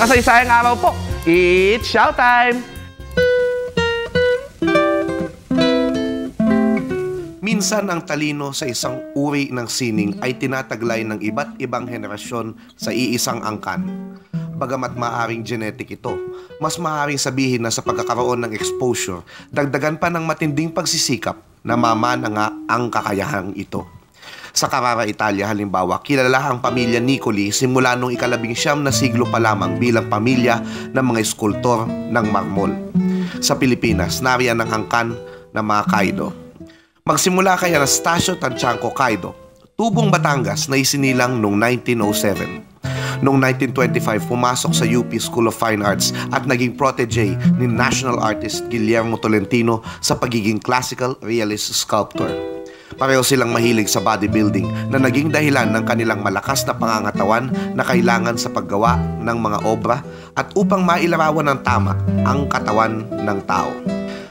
Makasaysayang araw po. It's showtime! Minsan ang talino sa isang uri ng sining ay tinataglay ng iba't ibang henerasyon sa iisang angkan. Bagamat maaaring genetic ito, mas maaaring sabihin na sa pagkakaroon ng exposure, dagdagan pa ng matinding pagsisikap na mamana nga ang kakayahang ito. Sa Carrara, Italia halimbawa, kilala ang pamilya Nicoli simula noong ika-19 na siglo pa lamang bilang pamilya ng mga eskultor ng marmol. Sa Pilipinas, nariyan ang angkan ng mga Kaido. Magsimula kay Anastasio Tanchanco Kaido, tubong Batangas na isinilang noong 1907. Noong 1925, pumasok sa UP School of Fine Arts at naging protege ni national artist Guillermo Tolentino sa pagiging classical realist sculptor. Pareho silang mahilig sa bodybuilding na naging dahilan ng kanilang malakas na pangangatawan na kailangan sa paggawa ng mga obra at upang mailarawan ng tama ang katawan ng tao.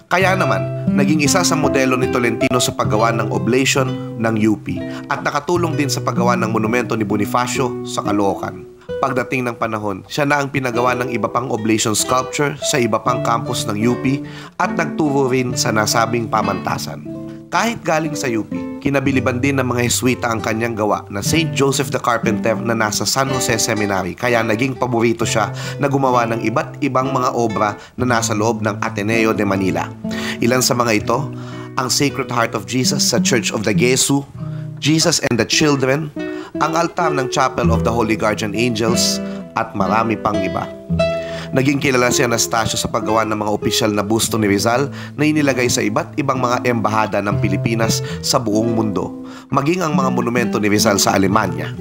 Kaya naman, naging isa sa modelo ni Tolentino sa paggawa ng oblation ng UP at nakatulong din sa paggawa ng monumento ni Bonifacio sa Caloocan. Pagdating ng panahon, siya na ang pinagawa ng iba pang oblation sculpture sa iba pang campus ng UP at nagturo rin sa nasabing pamantasan. Kahit galing sa UP, kinabiliban din ng mga Jesuita ang kanyang gawa na St. Joseph the Carpenter na nasa San Jose Seminary, kaya naging paborito siya na gumawa ng iba't ibang mga obra na nasa loob ng Ateneo de Manila. Ilan sa mga ito, ang Sacred Heart of Jesus sa Church of the Gesu, Jesus and the Children, ang altar ng Chapel of the Holy Guardian Angels, at marami pang iba. Naging kilala si Anastasio sa paggawa ng mga opisyal na busto ni Rizal na inilagay sa iba't ibang mga embahada ng Pilipinas sa buong mundo, maging ang mga monumento ni Rizal sa Alemanya.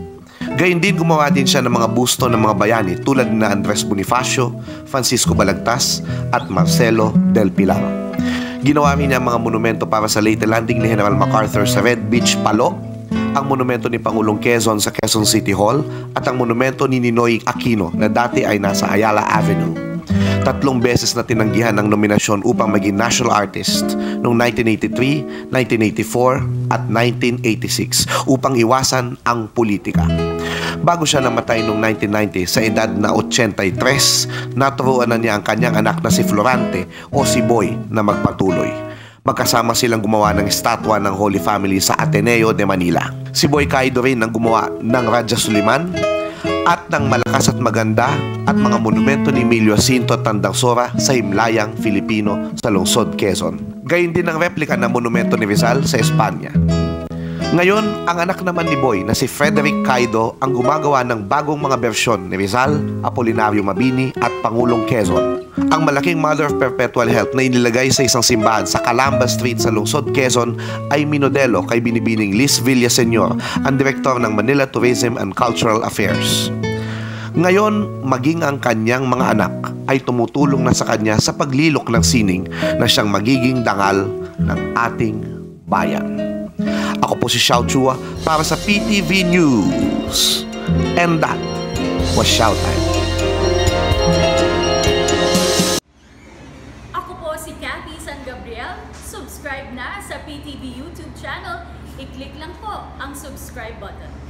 Gayun din gumawa din siya ng mga busto ng mga bayani tulad na Andres Bonifacio, Francisco Balagtas at Marcelo del Pilar. Ginawa rin niya mga monumento para sa late landing ni General MacArthur sa Red Beach, Palo, ang monumento ni Pangulong Quezon sa Quezon City Hall at ang monumento ni Ninoy Aquino na dati ay nasa Ayala Avenue. 3 beses na tinanggihan ng nominasyon upang maging national artist noong 1983, 1984 at 1986 upang iwasan ang politika. Bago siya namatay noong 1990 sa edad na 83, naturuan na niya ang kanyang anak na si Florante o si Boy na magpatuloy. Magkasama silang gumawa ng estatwa ng Holy Family sa Ateneo de Manila. Si Boy Kaido rin ang gumawa ng Raja Suliman at ng malakas at maganda at mga monumento ni Emilio Jacinto Tandangsora sa Himlayang Filipino sa lungsod Quezon. Gayun din ang replika ng monumento ni Rizal sa Espanya. Ngayon, ang anak naman ni Boy na si Frederick Kaido ang gumagawa ng bagong mga bersyon ni Rizal, Apolinario Mabini at Pangulong Quezon. Ang malaking Mother of Perpetual Health na inilagay sa isang simbahan sa Calamba Street sa lungsod Quezon ay minodelo kay Binibining Liz Villaseñor, ang direktor ng Manila Tourism and Cultural Affairs. Ngayon, maging ang kanyang mga anak ay tumutulong na sa kanya sa paglilok ng sining na siyang magiging dangal ng ating bayan. Ako po si Xiao Chua para sa PTV News. And that was Showtime. Ako po si Cathy San Gabriel. Subscribe na sa PTV YouTube channel. I-click lang po ang subscribe button.